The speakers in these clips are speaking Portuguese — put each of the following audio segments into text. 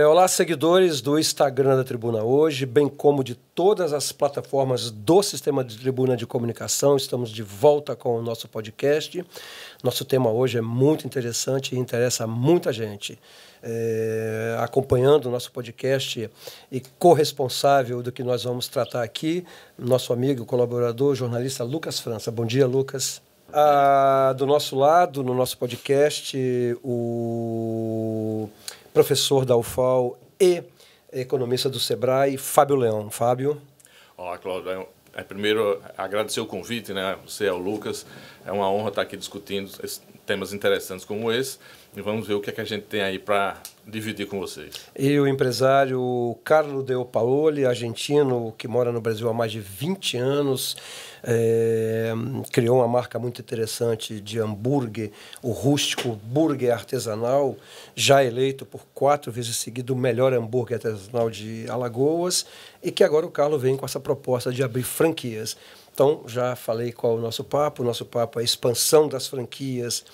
Olá, seguidores do Instagram da Tribuna Hoje, bem como de todas as plataformas do Sistema de Tribuna de Comunicação. Estamos de volta com o nosso podcast. Nosso tema hoje é muito interessante e interessa a muita gente. Acompanhando o nosso podcast e corresponsável do que nós vamos tratar aqui, nosso amigo, colaborador, jornalista Lucas França. Bom dia, Lucas. Do nosso lado, no nosso podcast, o professor da UFAL e economista do Sebrae, Fábio Leão. Fábio. Olá, Cláudio. Primeiro, agradecer o convite, né? Você é o Lucas. É uma honra estar aqui discutindo temas interessantes como esse. E vamos ver o que é que a gente tem aí para dividir com vocês. E o empresário Carlo Del Paoli, argentino, que mora no Brasil há mais de 20 anos, criou uma marca muito interessante de hambúrguer, o rústico burger artesanal, já eleito por 4 vezes seguido o melhor hambúrguer artesanal de Alagoas, e que agora o Carlo vem com essa proposta de abrir franquias. Então, já falei qual é o nosso papo. O nosso papo é a expansão das franquias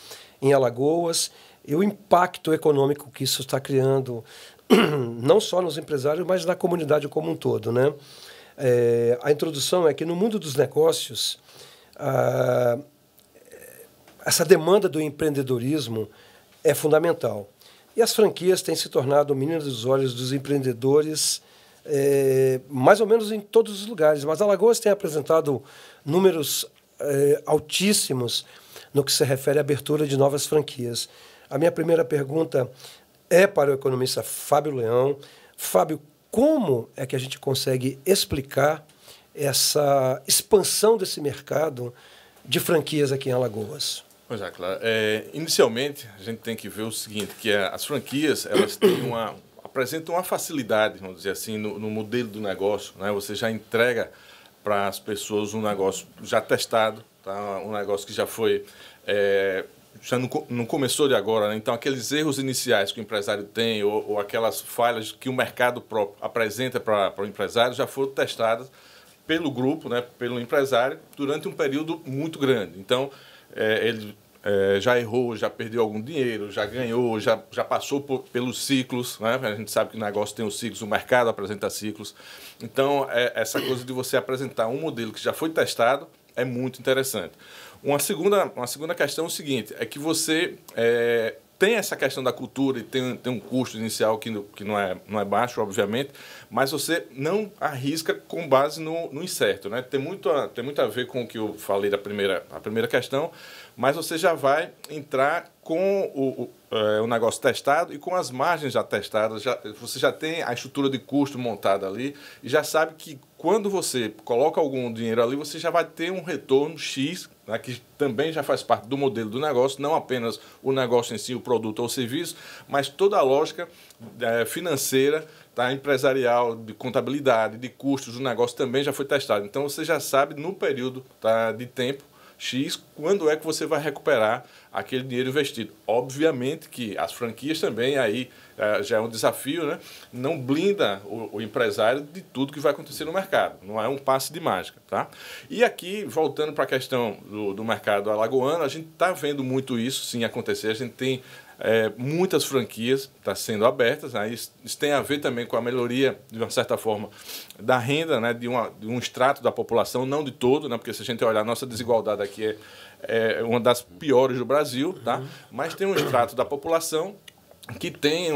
em Alagoas e o impacto econômico que isso está criando, não só nos empresários, mas na comunidade como um todo, né? A introdução é que no mundo dos negócios, essa demanda do empreendedorismo é fundamental. E as franquias têm se tornado meninas dos olhos dos empreendedores, mais ou menos em todos os lugares. Mas Alagoas tem apresentado números altíssimos no que se refere à abertura de novas franquias. A minha primeira pergunta é para o economista Fábio Leão. Fábio, como é que a gente consegue explicar essa expansão desse mercado de franquias aqui em Alagoas? Pois é, claro. Inicialmente, a gente tem que ver o seguinte, que as franquias elas apresentam uma facilidade, vamos dizer assim, no modelo do negócio, né? Você já entrega para as pessoas um negócio já testado, tá? Um negócio que já foi... já não começou de agora, né? Então aqueles erros iniciais que o empresário tem ou aquelas falhas que o mercado próprio apresenta para o empresário já foram testadas pelo grupo, né? Pelo empresário, durante um período muito grande. Então, ele já errou, já perdeu algum dinheiro, já ganhou, já passou pelos ciclos, né? A gente sabe que o negócio tem os ciclos, o mercado apresenta ciclos. Então, essa coisa de você apresentar um modelo que já foi testado é muito interessante. Uma segunda questão é o seguinte, é que você tem essa questão da cultura e tem um custo inicial que não é baixo, obviamente, mas você não arrisca com base no incerto, né? Tem muito a ver com o que eu falei a primeira questão, mas você já vai entrar com o negócio testado e com as margens já testadas, você já tem a estrutura de custo montada ali e já sabe que quando você coloca algum dinheiro ali, você já vai ter um retorno X, né, que também já faz parte do modelo do negócio, não apenas o negócio em si, o produto ou o serviço, mas toda a lógica financeira, tá, empresarial, de contabilidade, de custos do negócio também já foi testado. Então, você já sabe no período, tá, de tempo X, quando é que você vai recuperar aquele dinheiro investido. Obviamente que as franquias também aí já é um desafio, né? Não blinda o empresário de tudo que vai acontecer no mercado. Não é um passe de mágica, tá? E aqui, voltando para a questão do mercado alagoano, a gente está vendo muito isso, sim, acontecer. A gente tem muitas franquias sendo abertas, né? Isso tem a ver também com a melhoria, de uma certa forma, da renda, né? de um extrato da população, não de todo, né? Porque se a gente olhar, a nossa desigualdade aqui é uma das piores do Brasil, tá? Mas tem um extrato da população que tem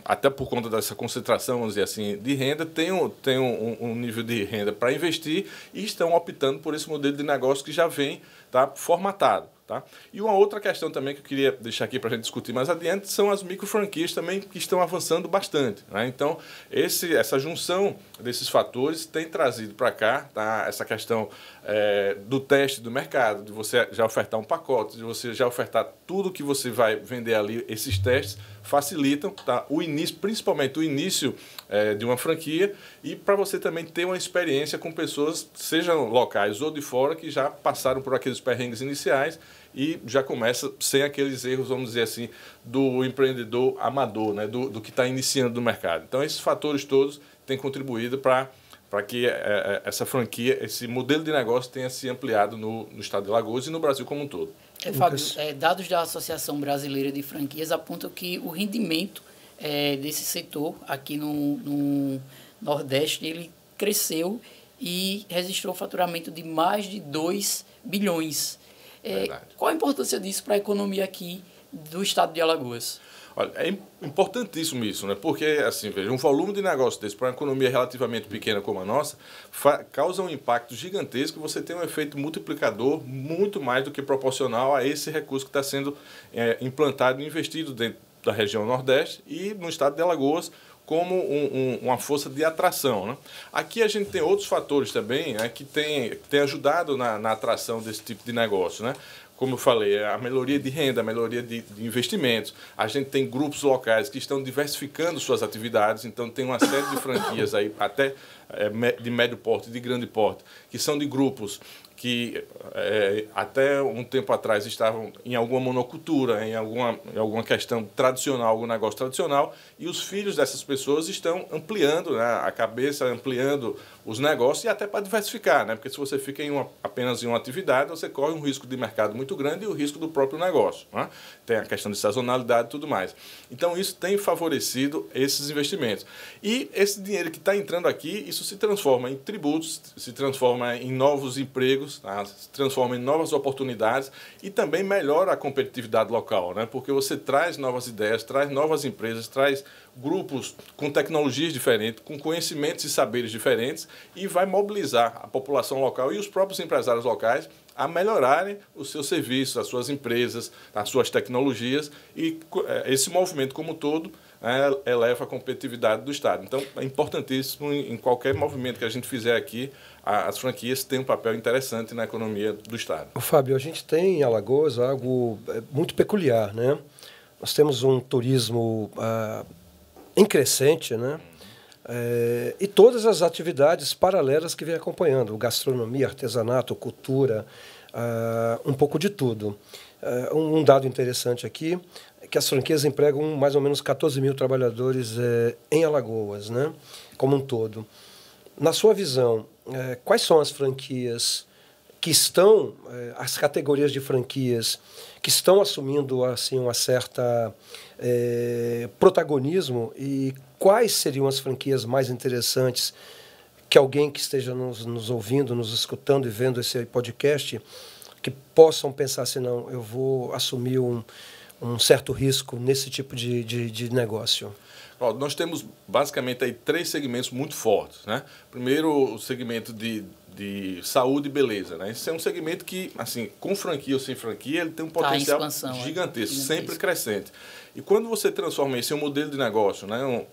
até por conta dessa concentração, vamos dizer assim, de renda, tem um nível de renda para investir e estão optando por esse modelo de negócio que já vem, tá, formatado. Tá? E uma outra questão também que eu queria deixar aqui para a gente discutir mais adiante são as microfranquias também que estão avançando bastante, né? Então, essa junção desses fatores tem trazido para cá, tá, essa questão do teste do mercado, de você já ofertar um pacote, de você já ofertar tudo que você vai vender ali, esses testes facilitam, tá, o início, principalmente o início de uma franquia e para você também ter uma experiência com pessoas, sejam locais ou de fora, que já passaram por aqueles perrengues iniciais e já começa sem aqueles erros, vamos dizer assim, do empreendedor amador, né, do que está iniciando no mercado. Então, esses fatores todos têm contribuído para que essa franquia, esse modelo de negócio tenha se ampliado no estado de Alagoas e no Brasil como um todo. Fábio, dados da Associação Brasileira de Franquias apontam que o rendimento desse setor aqui no Nordeste. Ele cresceu e registrou faturamento de mais de 2 bilhões. Qual a importância disso para a economia aqui do estado de Alagoas? Olha, é importantíssimo isso, né? Porque, assim, veja, um volume de negócio desse para uma economia relativamente pequena como a nossa causa um impacto gigantesco. Você tem um efeito multiplicador muito mais do que proporcional a esse recurso que está sendo implantado e investido dentro da região Nordeste e no estado de Alagoas como uma força de atração, né? Aqui a gente tem outros fatores também, né, que tem ajudado na atração desse tipo de negócio, né? Como eu falei, a melhoria de renda, a melhoria de investimentos. A gente tem grupos locais que estão diversificando suas atividades, então tem uma série de franquias aí, até de médio porte, de grande porte, que são de grupos que até um tempo atrás estavam em alguma monocultura, em alguma questão tradicional, algum negócio tradicional, e os filhos dessas pessoas estão ampliando, né, a cabeça, ampliando os negócios e até para diversificar, né? Porque se você fica apenas em uma atividade, você corre um risco de mercado muito grande e o risco do próprio negócio, né? Tem a questão de sazonalidade e tudo mais. Então, isso tem favorecido esses investimentos. E esse dinheiro que está entrando aqui, isso se transforma em tributos, se transforma em novos empregos, tá? Se transforma em novas oportunidades e também melhora a competitividade local, né? Porque você traz novas ideias, traz novas empresas, traz grupos com tecnologias diferentes, com conhecimentos e saberes diferentes e vai mobilizar a população local e os próprios empresários locais a melhorarem os seus serviços, as suas empresas, as suas tecnologias e esse movimento como um todo eleva a competitividade do Estado. Então, é importantíssimo em qualquer movimento que a gente fizer aqui, as franquias têm um papel interessante na economia do Estado. Fábio, a gente tem em Alagoas algo muito peculiar, né? Nós temos um turismo em crescente, né? E todas as atividades paralelas que vem acompanhando, gastronomia, artesanato, cultura, um pouco de tudo. Um dado interessante aqui é que as franquias empregam mais ou menos 14 mil trabalhadores em Alagoas, né? Como um todo. Na sua visão, quais são as franquias que estão, as categorias de franquias que estão assumindo assim uma certa protagonismo e quais seriam as franquias mais interessantes que alguém que esteja nos ouvindo, nos escutando e vendo esse podcast, que possam pensar assim, não, eu vou assumir um certo risco nesse tipo de negócio? Nós temos basicamente aí 3 segmentos muito fortes, né? Primeiro, o segmento de saúde e beleza, né? Esse é um segmento que, assim, com franquia ou sem franquia, ele tem um potencial gigantesco, sempre crescente. E quando você transforma isso em um modelo de negócio, né,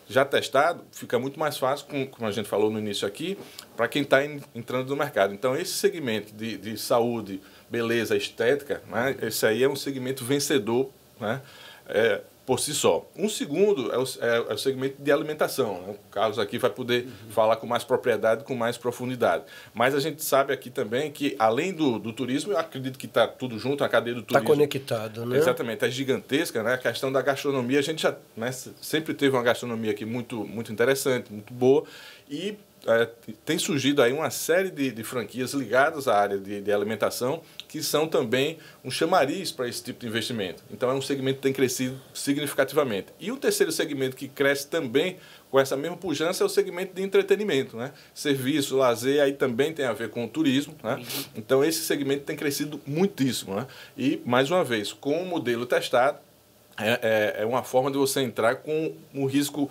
já testado, fica muito mais fácil, como a gente falou no início aqui, para quem está entrando no mercado. Então, esse segmento de saúde, beleza, estética, né, esse aí é um segmento vencedor, né, por si só. Um segundo é o segmento de alimentação, né? O Carlos aqui vai poder falar com mais propriedade, com mais profundidade. Mas a gente sabe aqui também que, além do turismo, eu acredito que está tudo junto, a cadeia do turismo. Está conectado, né? Exatamente, é gigantesca, né? A questão da gastronomia, a gente já, né, sempre teve uma gastronomia aqui muito, muito interessante, muito boa, e tem surgido aí uma série de franquias ligadas à área de alimentação que são também um chamariz para esse tipo de investimento. Então, é um segmento que tem crescido significativamente. E o terceiro segmento que cresce também com essa mesma pujança é o segmento de entretenimento, né? Serviço, lazer, aí também tem a ver com o turismo, né? Então, esse segmento tem crescido muitíssimo, né? E, mais uma vez, com o modelo testado, é uma forma de você entrar com um risco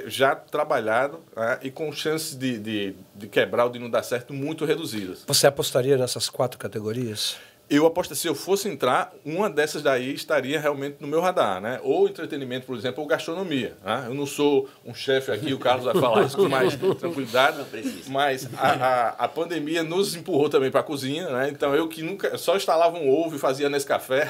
já trabalhado, né, e com chances de quebrar ou de não dar certo muito reduzidas. Você apostaria nessas 4 categorias? Eu aposto que se eu fosse entrar, uma dessas daí estaria realmente no meu radar, né? Ou entretenimento, por exemplo, ou gastronomia, né? Eu não sou um chefe aqui, o Carlos vai falar isso com mais tranquilidade, mas a pandemia nos empurrou também para a cozinha, né? Então eu que nunca só instalava um ovo e fazia nesse café,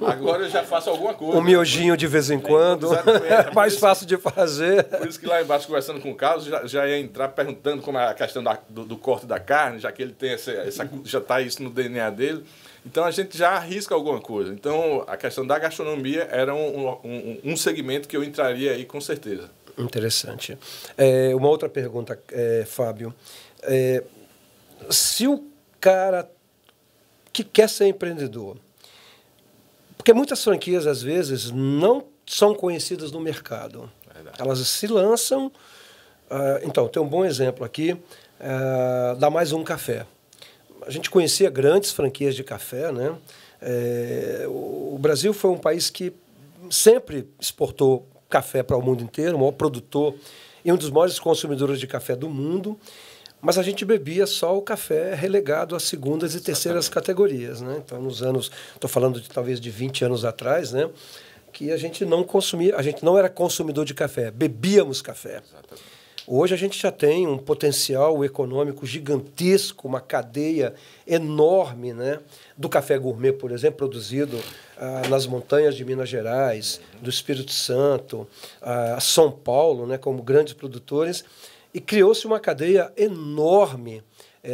agora eu já faço alguma coisa. Um miojinho de vez em quando, é mais fácil de fazer. Por isso que lá embaixo, conversando com o Carlos, já ia entrar perguntando como é a questão do corte da carne, já que ele tem já está isso no DNA dele. Então, a gente já arrisca alguma coisa. Então, a questão da gastronomia era um segmento que eu entraria aí com certeza. Interessante. Uma outra pergunta, Fábio. Se o cara que quer ser empreendedor, porque Porque muitas franquias, às vezes, não são conhecidas no mercado. Verdade. Elas se lançam... então, tem um bom exemplo aqui, da Mais Um Café. A gente conhecia grandes franquias de café, né? O Brasil foi um país que sempre exportou café para o mundo inteiro, o maior produtor e um dos maiores consumidores de café do mundo, mas a gente bebia só o café relegado às segundas e terceiras categorias, né? Então, nos anos, estou falando de talvez de 20 anos atrás, né? Que a gente não consumia, a gente não era consumidor de café, bebíamos café. Exatamente. Hoje a gente já tem um potencial econômico gigantesco, uma cadeia enorme, né, do café gourmet, por exemplo, produzido nas montanhas de Minas Gerais, do Espírito Santo, São Paulo, né, como grandes produtores, e criou-se uma cadeia enorme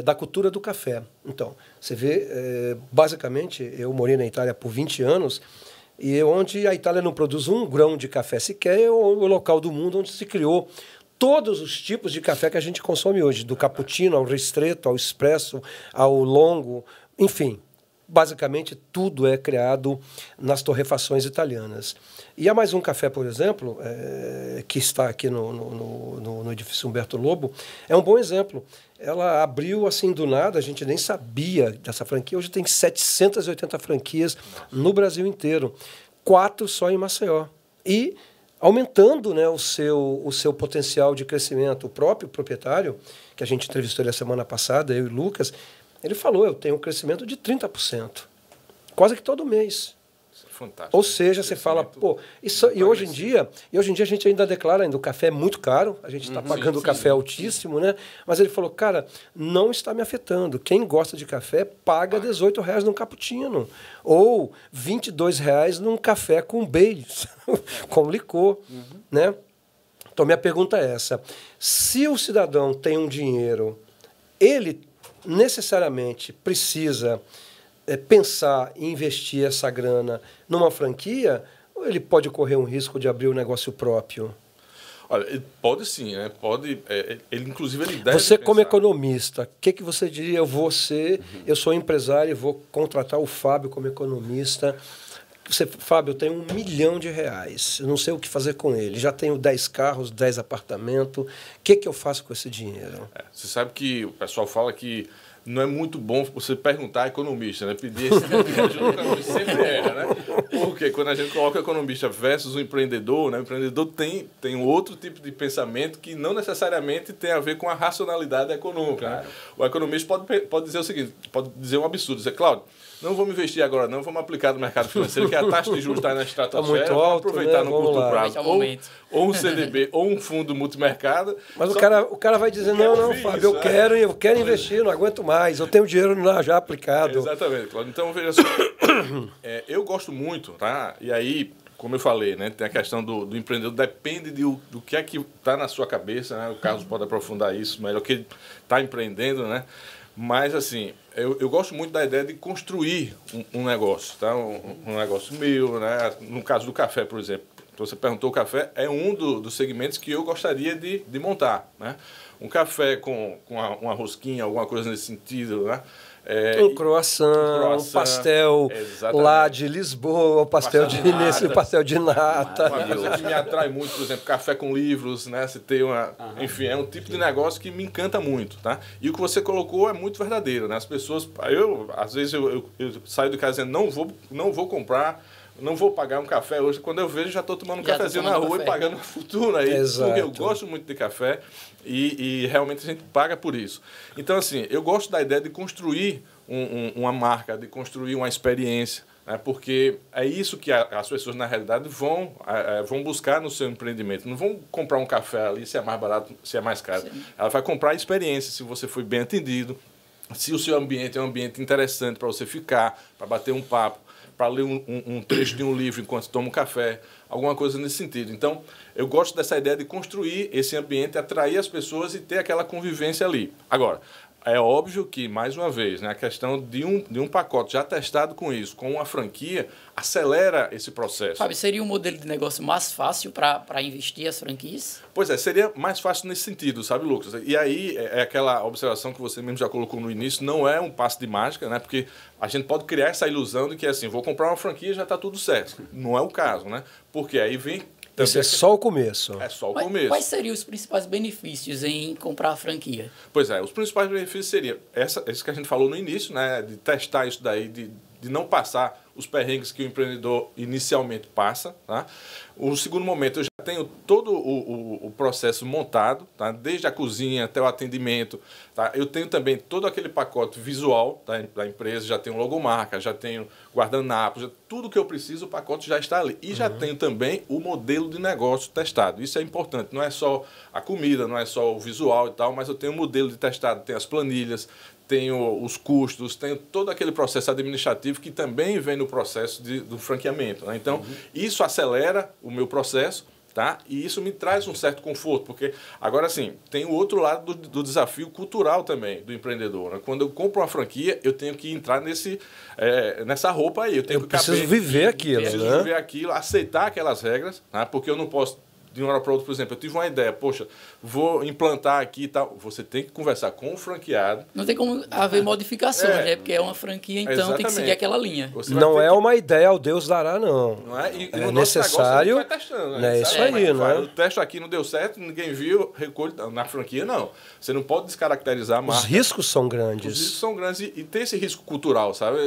da cultura do café. Então, você vê, basicamente, eu morei na Itália por 20 anos, e onde a Itália não produz um grão de café sequer, é o local do mundo onde se criou todos os tipos de café que a gente consome hoje, do cappuccino ao ristretto, ao expresso, ao longo, enfim, basicamente tudo é criado nas torrefações italianas. E a Mais Um Café, por exemplo, que está aqui no edifício Humberto Lobo, é um bom exemplo. Ela abriu assim do nada, a gente nem sabia dessa franquia, hoje tem 780 franquias no Brasil inteiro, 4 só em Maceió. E aumentando, né, o seu potencial de crescimento. O próprio proprietário, que a gente entrevistou ele a semana passada, eu e o Lucas, ele falou, eu tenho um crescimento de 30%, quase que todo mês. Isso é fantástico. Ou seja, você fala, pô, e hoje em dia a gente ainda declara, ainda o café é muito caro, a gente está pagando o café altíssimo, né? Mas ele falou, cara, não está me afetando. Quem gosta de café paga R$18 num cappuccino, ou R$22 num café com Baileys, com licor, né? Então, minha pergunta é essa. Se o cidadão tem um dinheiro, ele necessariamente precisa pensar em investir essa grana numa franquia, ou ele pode correr um risco de abrir um negócio próprio? Olha, ele pode sim, né? Pode, ele inclusive ele deve Você pensar. como economista, o que você diria? Eu sou empresário e vou contratar o Fábio como economista. Fábio, eu tenho R$1 milhão, eu não sei o que fazer com ele, já tenho 10 carros, 10 apartamentos, o que eu faço com esse dinheiro? Você sabe que o pessoal fala que não é muito bom você perguntar a economista, né? Pedir esse tipo de ajuda, o economista sempre erra, né? Porque quando a gente coloca o economista versus o empreendedor, né? O empreendedor tem um outro tipo de pensamento que não necessariamente tem a ver com a racionalidade econômica. Claro. Né? O economista pode dizer o seguinte, pode dizer um absurdo, dizer, Cláudio, não vamos investir agora, não, vamos aplicar no mercado financeiro, que a taxa de juros está na estratosfera, vamos aproveitar, né? No curto prazo, ou um CDB, ou um fundo multimercado. Mas o cara vai dizer, não, Fábio, eu quero investir, não aguento mais, eu tenho dinheiro já aplicado. Exatamente, Cláudio. Então, veja só, eu gosto muito, tá? E aí, como eu falei, né, tem a questão do empreendedor, depende do que é que está na sua cabeça, né? O Carlos pode aprofundar isso melhor, que ele está empreendendo, né? Mas, assim, eu gosto muito da ideia de construir um negócio, tá? Um negócio meu, né? No caso do café, por exemplo. Então, você perguntou, o café é um dos segmentos que eu gostaria de montar, né? Um café com uma rosquinha, alguma coisa nesse sentido, né? Um croissant, um pastel lá de Lisboa, o pastel de nata. Uma coisa que me atrai muito, por exemplo, café com livros, né? Você tem enfim, é um tipo de negócio que me encanta muito, tá? E o que você colocou é muito verdadeiro, né? As pessoas, às vezes eu saio de casa dizendo, não vou comprar, não vou pagar um café hoje. Quando eu vejo, já estou tomando um cafezinho na rua e pagando uma fortuna aí. Porque eu gosto muito de café e realmente a gente paga por isso. Então, assim, eu gosto da ideia de construir uma marca, de construir uma experiência, né? Porque é isso que as pessoas, na realidade, vão buscar no seu empreendimento. Não vão comprar um café ali se é mais barato, se é mais caro. Sim. Ela vai comprar a experiência, se você foi bem atendido, se o seu ambiente é um ambiente interessante para você ficar, para bater um papo, para ler um trecho de um livro enquanto toma um café, alguma coisa nesse sentido. Então, eu gosto dessa ideia de construir esse ambiente, atrair as pessoas e ter aquela convivência ali. Agora, é óbvio que, mais uma vez, né, a questão de um pacote já testado com isso, com uma franquia, acelera esse processo. Fábio, seria um modelo de negócio mais fácil para investir as franquias? Pois é, seria mais fácil nesse sentido, sabe, Lucas? E aí é aquela observação que você mesmo já colocou no início, não é um passe de mágica, né? Porque a gente pode criar essa ilusão de que, assim, vou comprar uma franquia e já está tudo certo. Não é o caso, né? Porque aí vem... Isso é só o começo. É só o começo. Quais seriam os principais benefícios em comprar a franquia? Pois é, os principais benefícios seriam esse que a gente falou no início, né, de testar isso daí, de não passar os perrengues que o empreendedor inicialmente passa. Tá? O segundo momento, eu já tenho todo o processo montado, tá? Desde a cozinha até o atendimento. Tá? Eu tenho também todo aquele pacote visual da empresa, já tenho logomarca, já tenho guardanapos, tudo que eu preciso, o pacote já está ali. E já tenho também o modelo de negócio testado. Isso é importante, não é só a comida, não é só o visual e tal, mas eu tenho o modelo de testado, tenho as planilhas, tenho os custos, tenho todo aquele processo administrativo que também vem no processo do franqueamento. Né? Então, isso acelera o meu processo, tá? E isso me traz um certo conforto, porque, agora sim, tem o outro lado do desafio cultural também do empreendedor. Né? Quando eu compro uma franquia, eu tenho que entrar nessa roupa aí. Eu preciso viver aquilo, né? Preciso viver aquilo, aceitar aquelas regras, tá? Porque eu não posso... De uma hora para outra, por exemplo, eu tive uma ideia, poxa, vou implantar aqui e tal. Você tem que conversar com o franqueado. Não tem como haver modificações, né? Porque é uma franquia, então exatamente. tem que seguir aquela linha. Não é uma ideia ao Deus dará, não. Não é? E é necessário. Vai testando, né? É isso aí, né? O teste aqui não deu certo, ninguém viu, recolhe. Na franquia, não. Você não pode descaracterizar a marca. Os riscos são grandes. Os riscos são grandes e tem esse risco cultural, sabe?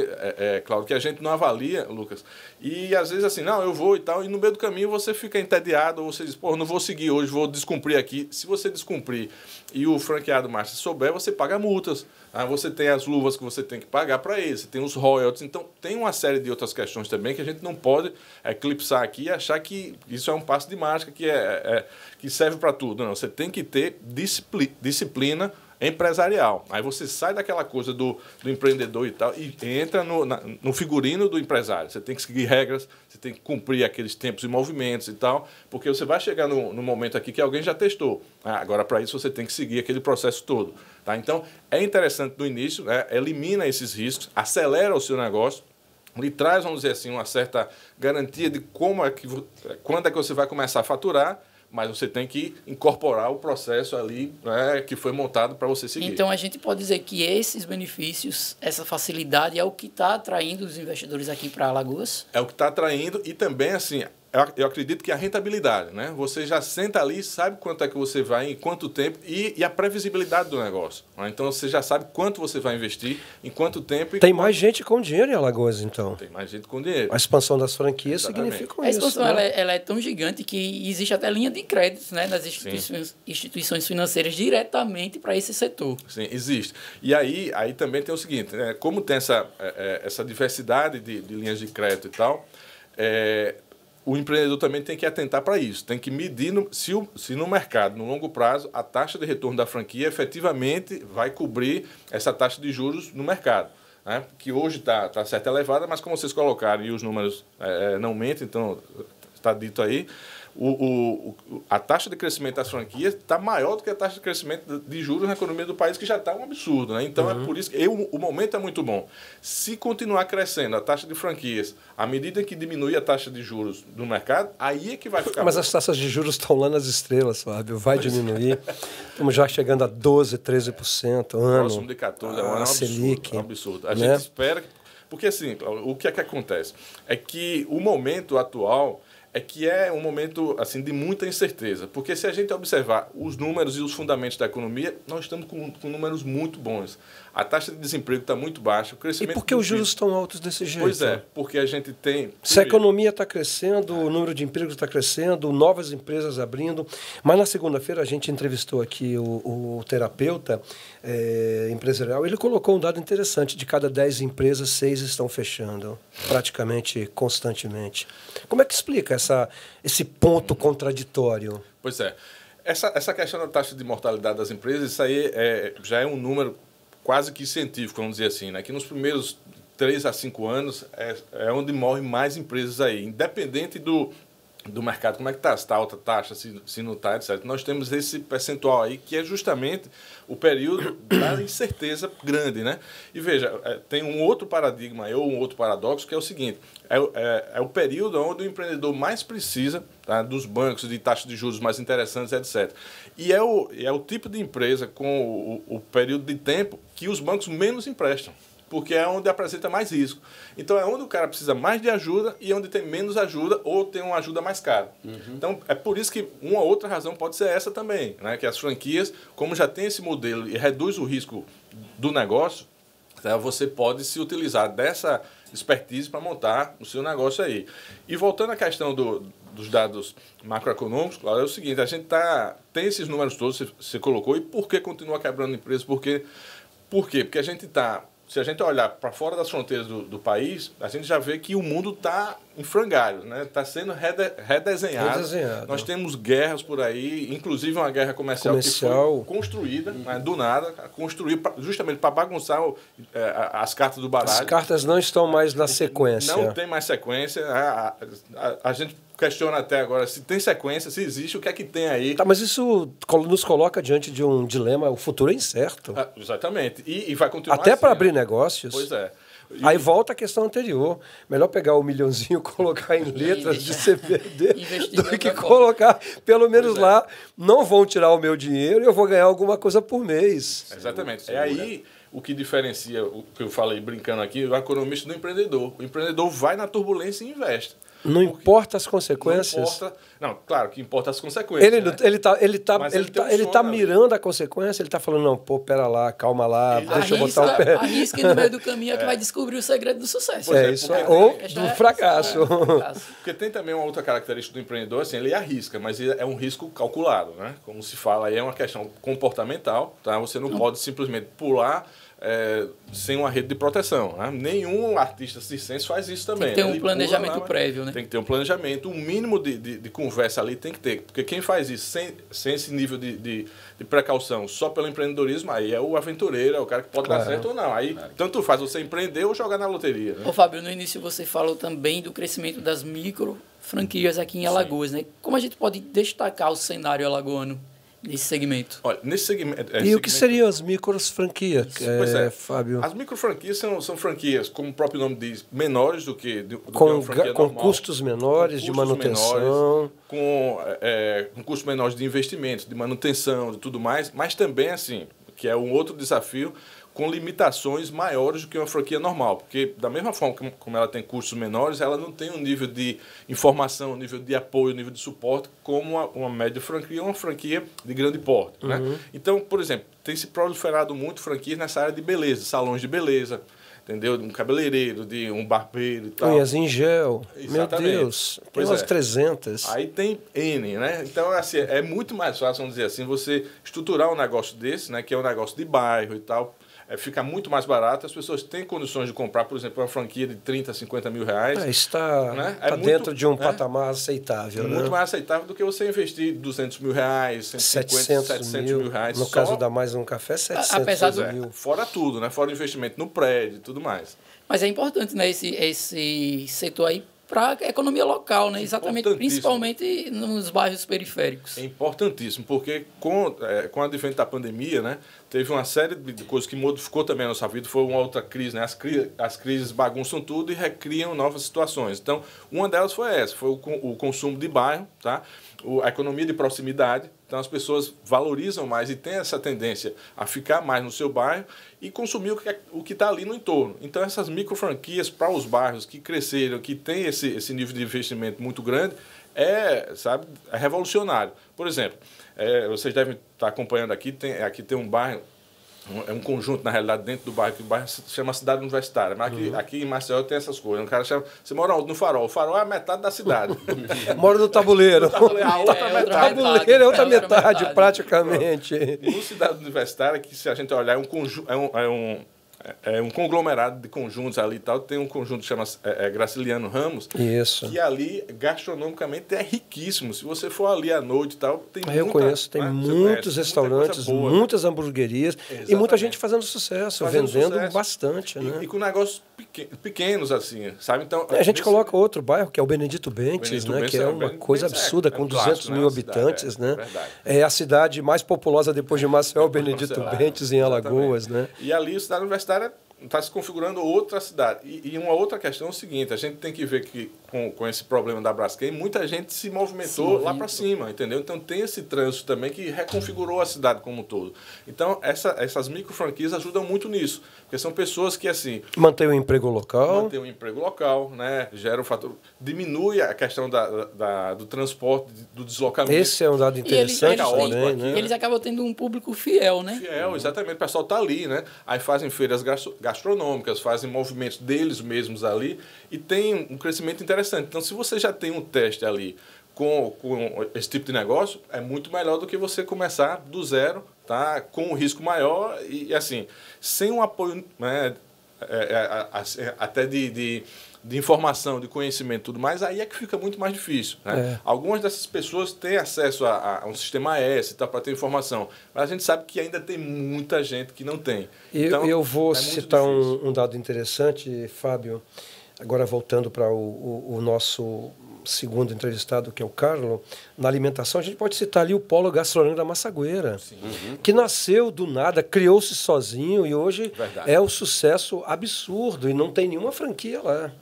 Claro, que a gente não avalia, Lucas. E às vezes assim, não, eu vou e tal, e no meio do caminho você fica entediado, ou você diz, pô, não vou seguir hoje, vou descumprir aqui. Se você descumprir e o franqueado master souber, você paga multas. Você tem as luvas que você tem que pagar para ele, você tem os royalties. Então, tem uma série de outras questões também que a gente não pode eclipsar aqui e achar que isso é um passo de mágica que serve para tudo. Não, você tem que ter disciplina empresarial. Aí você sai daquela coisa do empreendedor e tal e entra no figurino do empresário. Você tem que seguir regras, você tem que cumprir aqueles tempos e movimentos e tal, porque você vai chegar no momento aqui que alguém já testou. Agora, para isso, você tem que seguir aquele processo todo. Tá? Então, é interessante no início, né? Elimina esses riscos, acelera o seu negócio, lhe traz, vamos dizer assim, uma certa garantia de quando é que você vai começar a faturar, mas você tem que incorporar o processo ali, né, que foi montado para você seguir. Então, a gente pode dizer que esses benefícios, essa facilidade é o que está atraindo os investidores aqui para Alagoas? É o que está atraindo e também, assim, eu acredito que a rentabilidade, né? Você já senta ali, sabe quanto é que você vai, em quanto tempo e a previsibilidade do negócio. Né? Então, você já sabe quanto você vai investir, em quanto tempo... Tem mais gente com dinheiro em Alagoas, então. Tem mais gente com dinheiro. A expansão das franquias significa isso. A expansão né? ela é tão gigante que existe até linha de créditos, né, nas instituições financeiras diretamente para esse setor. Sim, existe. E aí também tem o seguinte, né? Como tem essa diversidade de linhas de crédito e tal... o empreendedor também tem que atentar para isso, tem que medir se no mercado, no longo prazo, a taxa de retorno da franquia efetivamente vai cobrir essa taxa de juros no mercado. Né? Que hoje está certo elevada, mas como vocês colocaram e os números não mentem, então está dito aí, a taxa de crescimento das franquias está maior do que a taxa de crescimento de juros na economia do país, que já está um absurdo. Né? Então, é por isso que o momento é muito bom. Se continuar crescendo a taxa de franquias, à medida que diminui a taxa de juros do mercado, aí é que vai ficar... Mas as taxas de juros estão lá nas estrelas, Fábio. Vai diminuir. Estamos já chegando a 12%, 13% ano. Próximo de 14%. É um absurdo. Selic. É um absurdo. A gente espera... Porque, assim, o que é que acontece? É que o momento atual... é um momento assim, de muita incerteza. Porque se a gente observar os números e os fundamentos da economia, nós estamos com números muito bons. A taxa de desemprego está muito baixa. O crescimento e por que os juros estão altos desse jeito? Pois é, porque a gente tem... Se a economia está crescendo, o número de empregos está crescendo, novas empresas abrindo. Mas na segunda-feira a gente entrevistou aqui o terapeuta empresarial. Ele colocou um dado interessante. De cada 10 empresas, 6 estão fechando, praticamente constantemente. Como é que explica esse ponto contraditório? Pois é. Essa questão da taxa de mortalidade das empresas, isso aí já é um número quase que científico, vamos dizer assim, né? Que nos primeiros 3 a 5 anos é onde morrem mais empresas aí, independente do do mercado, como é que está, se está alta taxa, se não está, etc. Nós temos esse percentual aí, que é justamente o período da incerteza grande, né? E veja, tem um outro paradigma ou um outro paradoxo, que é o seguinte, é o período onde o empreendedor mais precisa, tá, dos bancos, de taxas de juros mais interessantes, etc. E é o tipo de empresa com o período de tempo que os bancos menos emprestam, porque é onde apresenta mais risco. Então, é onde o cara precisa mais de ajuda e onde tem menos ajuda ou tem uma ajuda mais cara. Então, é por isso que uma outra razão pode ser essa também, né? Que as franquias, como já tem esse modelo e reduz o risco do negócio, tá? Você pode se utilizar dessa expertise para montar o seu negócio aí. E voltando à questão dos dados macroeconômicos, claro, é o seguinte, a gente tem esses números todos, você colocou, e por que continua quebrando empresas? Por quê? Porque a gente está... Se a gente olhar para fora das fronteiras do país, a gente já vê que o mundo está em frangalhos, né? Está sendo redesenhado. Nós temos guerras por aí, inclusive uma guerra comercial. Que foi construída, né, do nada, justamente para bagunçar as cartas do baralho. As cartas não estão mais na sequência. Não tem mais sequência. A gente questiona até agora se tem sequência, se existe, o que é que tem aí. Tá, mas isso nos coloca diante de um dilema, o futuro é incerto. Exatamente. E vai continuar até assim, para abrir negócios. Pois é. Aí volta a questão anterior. Melhor pegar o milhãozinho e colocar em letras de CBD do que colocar, pelo menos lá, não vão tirar o meu dinheiro e eu vou ganhar alguma coisa por mês. Exatamente. É aí o que diferencia, o que eu falei brincando aqui, o economista do empreendedor. O empreendedor vai na turbulência e investe. Não importa as consequências. Não, claro que importa as consequências. Ele tá mirando a consequência, ele tá falando, não, pô, pera lá, calma lá, deixa eu botar o pé. Arrisca no meio do caminho é que vai descobrir o segredo do sucesso. Ou do fracasso. Porque tem também uma outra característica do empreendedor, assim, ele arrisca, mas é um risco calculado, né? Como se fala aí, é uma questão comportamental, tá? Você não pode simplesmente pular sem uma rede de proteção, né? Nenhum artista circense faz isso também. Tem que ter um planejamento prévio, né? Tem que ter um planejamento, um mínimo de conversa ali tem que ter, porque quem faz isso sem esse nível de precaução só pelo empreendedorismo, aí é o aventureiro, é o cara que pode dar certo ou não. Aí tanto faz você empreender ou jogar na loteria. Né? Ô Fábio, no início você falou também do crescimento das micro franquias aqui em Alagoas, né? Como a gente pode destacar o cenário alagoano nesse segmento? Olha, nesse segmento... E o que seriam as microfranquias, Fábio? As microfranquias são franquias, como o próprio nome diz, menores do que uma franquia com normal, custos menores de manutenção. Com custos menores de investimentos, de manutenção, de tudo mais, mas também, assim, que é um outro desafio, com limitações maiores do que uma franquia normal. Porque, da mesma forma como ela tem custos menores, ela não tem um nível de informação, um nível de apoio, um nível de suporte, como uma média franquia ou uma franquia de grande porte. Né? Então, por exemplo, tem se proliferado muito franquias nessa área de beleza, salões de beleza, entendeu? De um cabeleireiro, de um barbeiro e tal. Unhas em gel. Exatamente. Meu Deus, tem umas 300. Aí tem N, né? Então, assim, é muito mais fácil, vamos dizer assim, você estruturar um negócio desse, né? Que é um negócio de bairro e tal, fica muito mais barato, as pessoas têm condições de comprar, por exemplo, uma franquia de 30, 50 mil reais. Está né? Dentro de um patamar aceitável. Muito mais aceitável do que você investir 200 mil reais, 150, 700 mil reais. No caso da Mais Um Café, 700 mil. Fora tudo, né? Fora o investimento no prédio e tudo mais. Mas é importante, né, esse setor aí para a economia local, né? Exatamente, principalmente nos bairros periféricos. É importantíssimo, porque com o advento da pandemia, né, teve uma série de coisas que modificou também a nossa vida, foi uma outra crise, né? As crises bagunçam tudo e recriam novas situações. Então, uma delas foi essa, foi o consumo de bairro, tá? A economia de proximidade. Então, as pessoas valorizam mais e têm essa tendência a ficar mais no seu bairro e consumir o que está ali no entorno. Então, essas micro franquias para os bairros que cresceram, que têm esse nível de investimento muito grande, é revolucionário. Por exemplo, vocês devem estar acompanhando aqui tem um bairro, é um conjunto, na realidade, dentro do bairro, que o bairro se chama Cidade Universitária. Mas aqui em Maceió tem essas coisas. O cara chama, você mora onde? No Farol. O Farol é a metade da cidade. Mora no Tabuleiro. A outra metade. Tabuleiro é outra metade, praticamente. No Cidade Universitária, que se a gente olhar, é um conglomerado de conjuntos ali e tal. Tem um conjunto que chama Graciliano Ramos. Isso. Que ali, gastronomicamente, é riquíssimo. Se você for ali à noite e tal, tem eu conheço, tem muitos restaurantes, muitas hamburguerias. Exatamente. E muita gente fazendo sucesso, vendendo bastante. Né? E com negócios pequenos, assim, sabe? Então, a gente coloca outro bairro, que é o Benedito Bentes, né? Que é uma coisa absurda, com 200 mil habitantes, né? É a cidade mais populosa depois de Maceió, o Benedito Bentes, em Alagoas, né? E ali a cidade universitária está se configurando outra cidade. E uma outra questão é o seguinte, a gente tem que ver que com esse problema da Braskem, muita gente se movimentou lá para cima, entendeu? Então tem esse trânsito também que reconfigurou a cidade como um todo. Então essas micro franquias ajudam muito nisso, porque são pessoas que assim... Mantém o emprego local. Mantém o emprego local, né? Gera um fator... Diminui a questão do transporte, do deslocamento. Esse é um dado interessante também, né? Eles acabam tendo um público fiel, né? Fiel, exatamente. O pessoal está ali, né? Aí fazem feiras gastronômicas, fazem movimentos deles mesmos ali e tem um crescimento interessante. Então, se você já tem um teste ali com esse tipo de negócio, é muito melhor do que você começar do zero, tá? Com um risco maior e assim, sem um apoio, né? Até de informação, de conhecimento e tudo mais, aí é que fica muito mais difícil. Né? Algumas dessas pessoas têm acesso a um sistema AS para ter informação, mas a gente sabe que ainda tem muita gente que não tem. Então, eu vou citar um dado interessante, Fábio, agora voltando para o nosso segundo entrevistado, que é o Carlos. Na alimentação, a gente pode citar ali o Polo Gastronômico da Massagueira, que nasceu do nada, criou-se sozinho e hoje é um sucesso absurdo e não tem nenhuma franquia lá.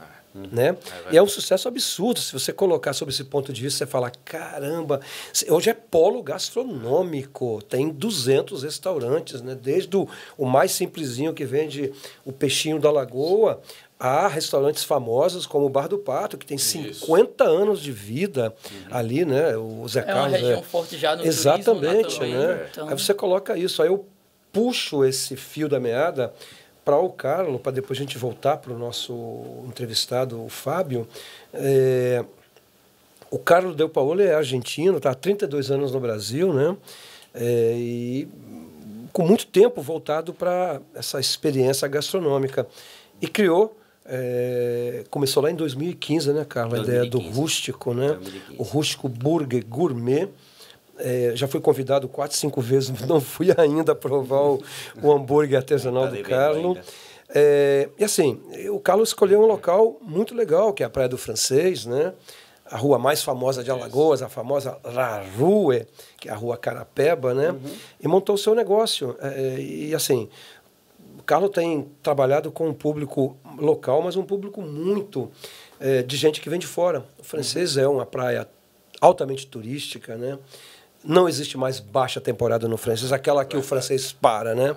Né? E é um sucesso absurdo. Se você colocar sob esse ponto de vista, você fala, caramba, hoje é polo gastronômico, tem 200 restaurantes, né? Desde o mais simplesinho que vende o peixinho da lagoa, há restaurantes famosos como o Bar do Pato, que tem 50 anos de vida ali, né? O Zé Carlos, uma região forte já no exatamente, turismo, né? Então... Aí você coloca isso, aí eu puxo esse fio da meada para o Carlos, para depois a gente voltar para o nosso entrevistado, o Fábio. O Carlos Del Paolo é argentino, está há 32 anos no Brasil, né? E com muito tempo voltado para essa experiência gastronômica. E criou, começou lá em 2015, né, Carlos? 2015. A ideia do rústico, né? 2015. O rústico burger gourmet. Já fui convidado 4, 5 vezes, não fui ainda provar o hambúrguer artesanal do Carlos. E assim, o Carlos escolheu um local muito legal, que é a Praia do Francês, né? A rua mais famosa de Alagoas, a famosa La Rue, que é a rua Carapeba, né? E montou o seu negócio. E assim, o Carlos tem trabalhado com um público local, mas um público muito de gente que vem de fora. O Francês é uma praia altamente turística, né? Não existe mais baixa temporada no Francês, aquela que o francês para, né?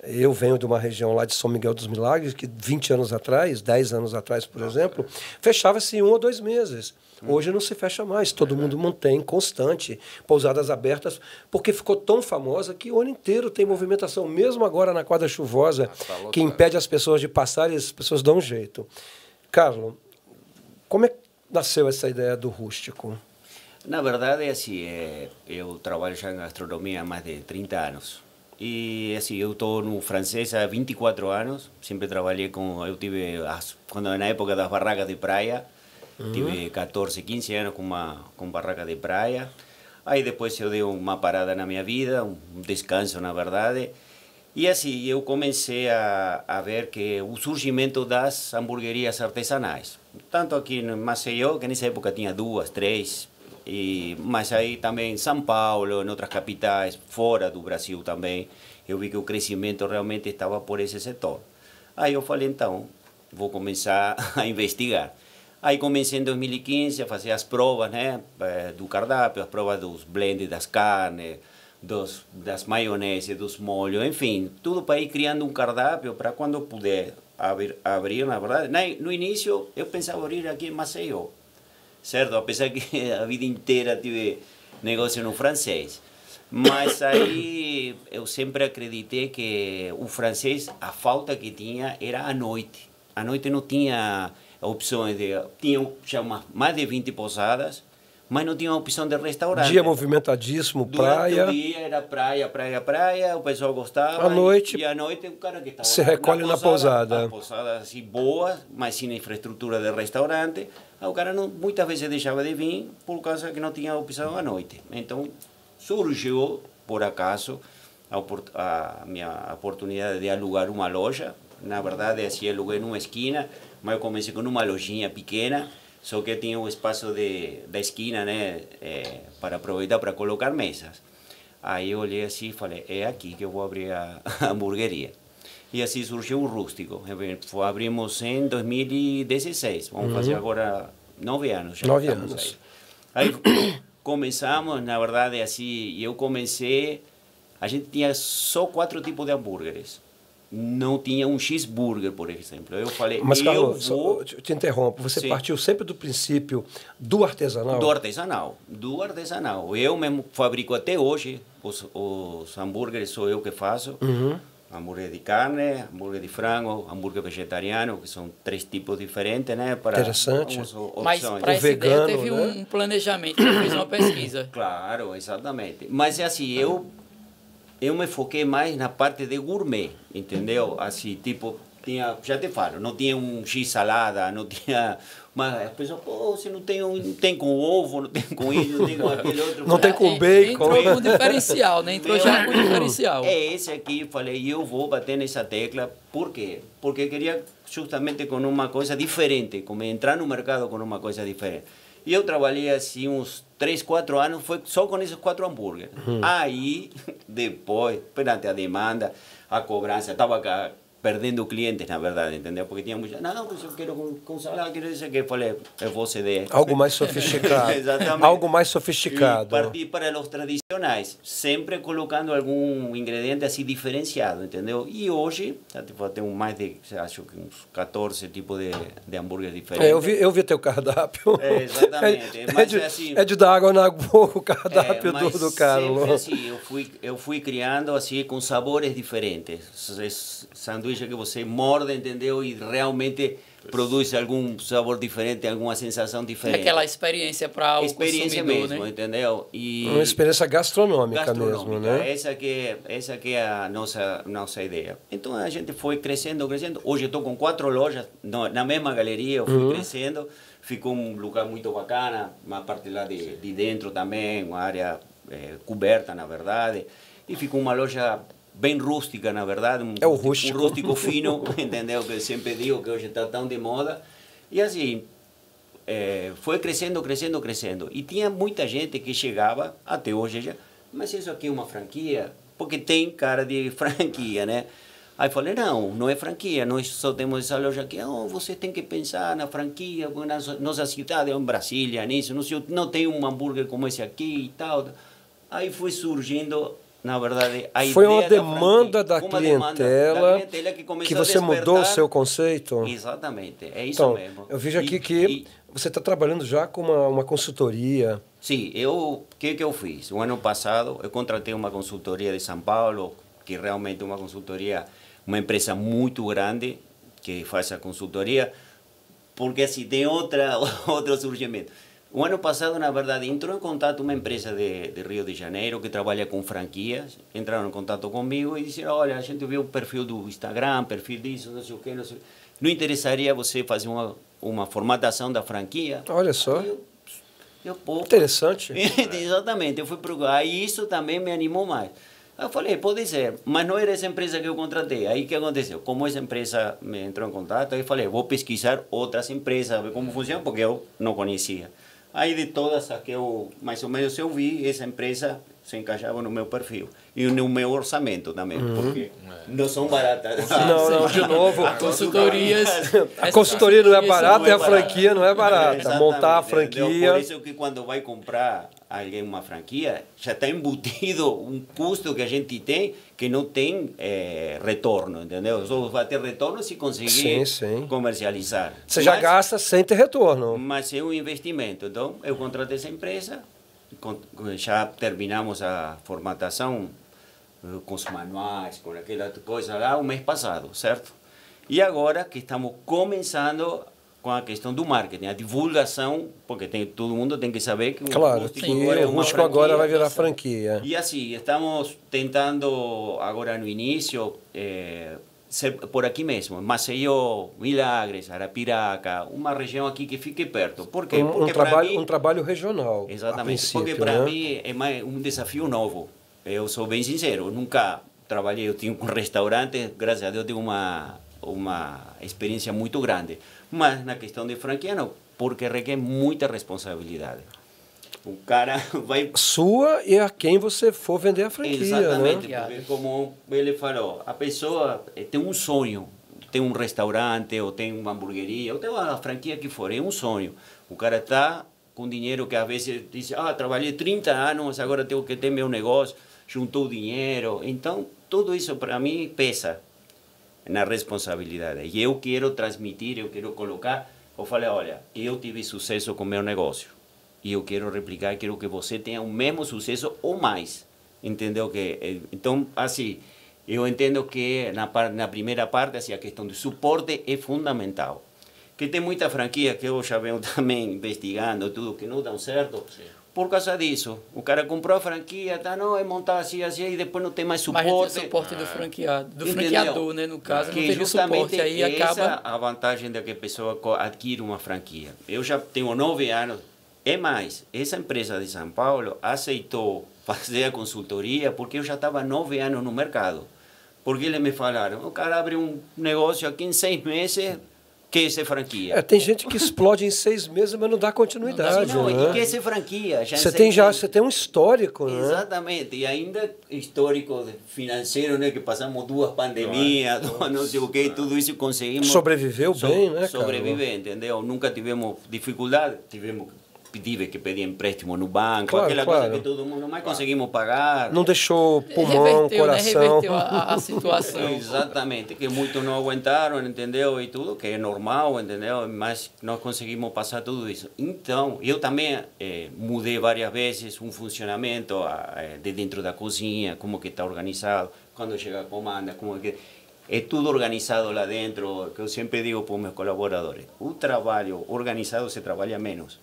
Eu venho de uma região lá de São Miguel dos Milagres, que 20 anos atrás, 10 anos atrás, por exemplo, fechava-se em 1 ou 2 meses. Hoje não se fecha mais, todo mundo mantém constante, pousadas abertas, porque ficou tão famosa que o ano inteiro tem movimentação, mesmo agora na quadra chuvosa, que impede as pessoas de passar e as pessoas dão um jeito. Carlos, como é que nasceu essa ideia do rústico? Na verdade, assim, eu trabalho já em gastronomia há mais de 30 anos. E assim, eu estou no francês há 24 anos. Sempre trabalhei com... Eu tive, quando na época das barracas de praia, tive 14, 15 anos com barraca de praia. Aí depois eu dei uma parada na minha vida, um descanso, na verdade. E assim, eu comecei a ver que o surgimento das hamburguerias artesanais. Tanto aqui em Maceió, que nessa época tinha 2, 3... mas aí também em São Paulo, em outras capitais, fora do Brasil também, eu vi que o crescimento realmente estava por esse setor. Aí eu falei, então, vou começar a investigar. Aí comecei em 2015 a fazer as provas, né, do cardápio, as provas dos blends das carnes, das maioneses, dos molhos, enfim, tudo para ir criando um cardápio para quando eu puder abrir, na verdade. No início eu pensava abrir aqui em Maceió, certo? Apesar que a vida inteira tive negócio no francês. Mas aí eu sempre acreditei que o francês, a falta que tinha era à noite. À noite não tinha opções tinha já mais de 20 pousadas, mas não tinha opção de restaurante. Dia movimentadíssimo, praia. Durante o dia era praia, o pessoal gostava. À noite, e à noite o cara que estava se recolhe na pousada. A pousada assim boa, mas sem infraestrutura de restaurante. O cara muitas vezes deixava de vir por causa que não tinha opção à noite. Então surgiu, por acaso, a minha oportunidade de alugar uma loja Na verdade, assim, eu aluguei numa esquina, mas eu comecei com uma lojinha pequena, só que tinha um espaço da esquina, né, para aproveitar para colocar mesas. Aí eu olhei assim e falei, é aqui que eu vou abrir a hamburgueria. E assim surgiu o Rústico. Abrimos em 2016, vamos fazer agora 9 anos. Já 9 anos. Aí começamos, na verdade, assim, eu comecei, a gente tinha só 4 tipos de hambúrgueres. Não tinha um cheeseburger, por exemplo. Eu falei, mas, Carlos, eu vou... te interrompo, você Sim. partiu sempre do princípio do artesanal? Do artesanal. Eu mesmo fabrico até hoje, os hambúrgueres sou eu que faço. Hambúrguer de carne, hambúrguer de frango, hambúrguer vegetariano, que são 3 tipos diferentes, né? Para interessante. Mas para essa vegano, ideia teve né? um planejamento, fez uma pesquisa. Claro, exatamente. Mas é assim, eu me foquei mais na parte de gourmet, entendeu? Assim, tipo, tinha, já te falo, não tinha um x-salada, não tinha... Mas as pessoas, pô, você não tem com ovo, não tem com isso, não tem com aquele outro. Não tem com bacon. Entrou com diferencial, né? Entrou já com diferencial. É esse aqui, falei, eu vou bater nessa tecla. Por quê? Porque queria justamente com uma coisa diferente, como entrar no mercado com uma coisa diferente. E eu trabalhei assim uns 3, 4 anos, foi só com esses 4 hambúrgueres. Aí, depois, perante a demanda, a cobrança, estava perdendo clientes, na verdade, entendeu? Porque tinha muita, não, mas eu quero com salada, quero dizer que eu falei, eu vou ceder. Algo mais sofisticado. Exatamente. Algo mais sofisticado. E parti para os tradicionais, sempre colocando algum ingrediente assim diferenciado, entendeu? E hoje, tenho mais de, acho que uns 14 tipos de hambúrguer diferentes. Eu vi teu cardápio. Exatamente. Mas, assim, é de dar água na boca o cardápio do Carlos. Assim, eu fui criando assim com sabores diferentes. Sanduíche que você morde, entendeu? E realmente produz algum sabor diferente, alguma sensação diferente. Aquela experiência para o experiência consumidor, mesmo, né? entendeu? E uma experiência gastronômica mesmo, né? Essa que é a nossa ideia. Então a gente foi crescendo. Hoje eu estou com 4 lojas na mesma galeria, eu fui crescendo. Ficou um lugar muito bacana, uma parte lá de dentro também, uma área coberta, na verdade. E ficou uma loja bem rústica, na verdade, é o rústico. Um rústico fino, entendeu? Que eu sempre digo que hoje está tão de moda. E assim, foi crescendo. E tinha muita gente que chegava, até hoje já, mas isso aqui é uma franquia? Porque tem cara de franquia, né? Aí falei, não é franquia, nós só temos essa loja aqui. Oh, você tem que pensar na franquia, na nossa cidade, em Brasília, nisso, não tem um hambúrguer como esse aqui e tal. Aí foi surgindo... Na verdade, a foi ideia uma demanda da clientela que você mudou o seu conceito? Exatamente, é isso então, mesmo. Eu vejo aqui que você está trabalhando já com uma consultoria. Sim, o que eu fiz? O ano passado eu contratei uma consultoria de São Paulo, que realmente é uma consultoria, uma empresa muito grande que faz a consultoria, porque assim tem outro surgimento. O ano passado, na verdade, entrou em contato uma empresa de Rio de Janeiro que trabalha com franquias. Entraram em contato comigo e disseram, olha, a gente viu o perfil do Instagram, perfil disso, não sei o quê, não sei o quê. Não interessaria você fazer uma formatação da franquia? Olha só. Pô, interessante. Exatamente, eu fui procurar. E isso também me animou mais. Eu falei, pode ser, mas não era essa empresa que eu contratei. Aí o que aconteceu? Como essa empresa me entrou em contato, eu falei, vou pesquisar outras empresas, ver como funciona, porque eu não conhecia. Aí de todas as que eu, mais ou menos, eu vi, essa empresa se encaixava no meu perfil. E no meu orçamento também, porque não são baratas. Não, de novo. Consultorias. A consultoria não é barata e a franquia não é barata. Montar a franquia... Por isso que quando vai comprar alguém uma franquia, já está embutido um custo que a gente tem que não tem retorno, entendeu? Só vai ter retorno se conseguir comercializar. Você já gasta sem ter retorno. Mas é um investimento. Então, eu contratei essa empresa, já terminamos a formatação com os manuais, com aquela coisa lá, o mês passado, certo? E agora que estamos começando com a questão do marketing, a divulgação, porque todo mundo tem que saber que o Rústico agora vai virar franquia. E assim, estamos tentando agora no início, ser por aqui mesmo, Maceió, Milagres, Arapiraca, uma região aqui que fique perto. Por quê? Porque um trabalho regional. Exatamente, porque para mim é mais um desafio novo. Eu sou bem sincero, eu nunca trabalhei, eu tinha um restaurante, graças a Deus tenho uma uma experiência muito grande. Mas na questão de franquia, não, porque requer muita responsabilidade. O cara vai... Sua e a quem você for vender a franquia, Exatamente, né? porque como ele falou, a pessoa tem um sonho, tem um restaurante, ou tem uma hamburgueria, ou tem uma franquia que for, é um sonho. O cara está com dinheiro que às vezes diz, trabalhei 30 anos, agora tenho que ter meu negócio, juntou dinheiro. Então, tudo isso para mim pesa na responsabilidade. E eu quero transmitir, eu quero colocar, eu falei, olha, eu tive sucesso com meu negócio. E eu quero replicar, quero que você tenha o mesmo sucesso ou mais. Entendeu? Então, assim, eu entendo que na primeira parte, assim, a questão do suporte é fundamental. Que tem muita franquia que eu já venho também investigando, tudo que não dão certo. Sim. Por causa disso. O cara comprou a franquia, tá, não, é montar assim, assim, e depois não tem mais suporte. Mas não tem suporte do franqueado, do franqueador, né, no caso, que não tem suporte, aí essa acaba... a vantagem de que a pessoa adquire uma franquia. Eu já tenho 9 anos. É mais, essa empresa de São Paulo aceitou fazer a consultoria porque eu já estava 9 anos no mercado. Porque eles me falaram, o cara abre um negócio aqui em 6 meses, quer ser franquia. Tem gente que explode em 6 meses, mas não dá continuidade. Não, né? e quer ser franquia. Você tem um histórico, né? Exatamente, e ainda histórico financeiro, né? Que passamos 2 pandemias, não sei o que, tudo isso conseguimos. Sobreviveu bem, né, cara? Sobreviver, entendeu? Nunca tivemos dificuldade, tive que pedir empréstimo no banco, claro, aquela claro. coisa que todo mundo mais conseguimos pagar. Não deixou pulmão, coração. Né? Reverteu a situação. Exatamente, que muitos não aguentaram, entendeu? E tudo, que é normal, entendeu? Mas nós conseguimos passar tudo isso. Então, eu também mudei várias vezes um funcionamento de dentro da cozinha, como que está organizado, quando chega a comanda, como que... É tudo organizado lá dentro, que eu sempre digo para os meus colaboradores. O trabalho organizado se trabalha menos.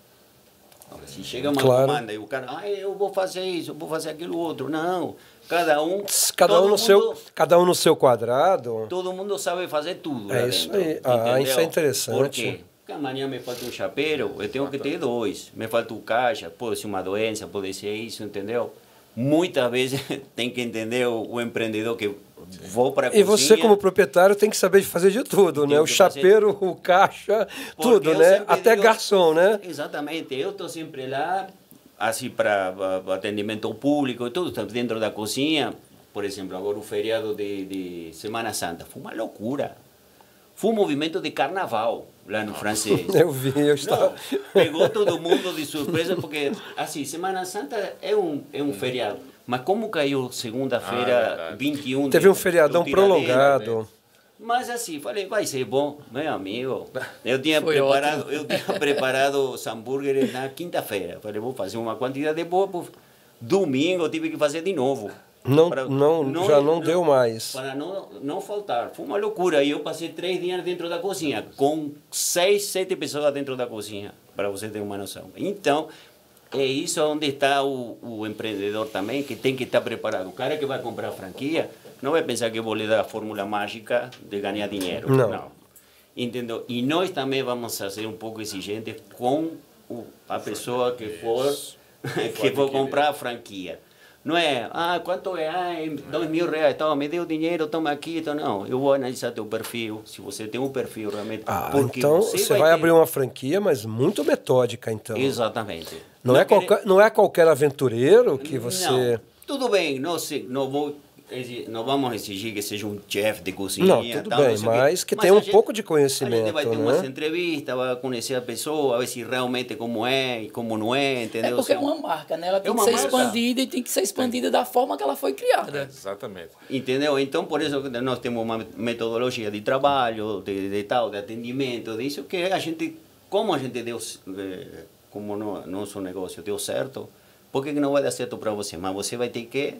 Se chega uma comanda e o cara, eu vou fazer isso, eu vou fazer aquilo outro. Não, cada um no seu quadrado. Todo mundo sabe fazer tudo. É isso aí. Isso é interessante. Por quê? Porque amanhã me falta um chapeiro, eu tenho que ter 2. Me falta um caixa, pode ser uma doença, pode ser isso, entendeu? Muitas vezes tem que entender o empreendedor que vou para a cozinha. E você, como proprietário, tem que saber fazer de tudo, né? O chapeiro, o caixa, tudo, né? Até garçom, né? Exatamente. Eu estou sempre lá, assim, para atendimento ao público e tudo, dentro da cozinha. Por exemplo, agora o feriado de Semana Santa. Foi uma loucura. Foi um movimento de carnaval lá no francês. Eu vi, eu estava... Não, pegou todo mundo de surpresa, porque, assim, Semana Santa é um feriado. Mas como caiu segunda-feira, 21... Teve um feriadão prolongado. Mas assim, falei, vai ser bom. Meu amigo, eu tinha preparado os hambúrgueres na quinta-feira. Falei, vou fazer uma quantidade boa. Domingo eu tive que fazer de novo. Já não deu mais. Para não faltar. Foi uma loucura. E eu passei 3 dias dentro da cozinha, com 6, 7 pessoas dentro da cozinha, para você ter uma noção. Então, é isso onde está o empreendedor também, que tem que estar preparado. O cara que vai comprar a franquia não vai pensar que eu vou lhe dar a fórmula mágica de ganhar dinheiro. Não. Entendeu? E nós também vamos ser um pouco exigentes com a pessoa que for comprar a franquia. Não é, quanto é? R$2.000, toma, me deu dinheiro, toma aqui. Então, não, eu vou analisar teu perfil, se você tem um perfil realmente. Então você vai abrir uma franquia, mas muito metódica, então. Exatamente. Não é qualquer aventureiro que você... Não, tudo bem, não vamos exigir que seja um chefe de cozinha. Não, tudo bem, mas que tenha um pouco de conhecimento. A gente vai ter umas entrevistas, vai conhecer a pessoa, ver se realmente como é e como não é, entendeu? É porque é uma marca, né? Ela tem que ser expandida e tem que ser expandida da forma que ela foi criada. Exatamente. Entendeu? Então, por isso nós temos uma metodologia de trabalho, de atendimento, disso, que a gente, como a gente deu, como nosso negócio deu certo, por que não vai dar certo para você? Mas você vai ter que,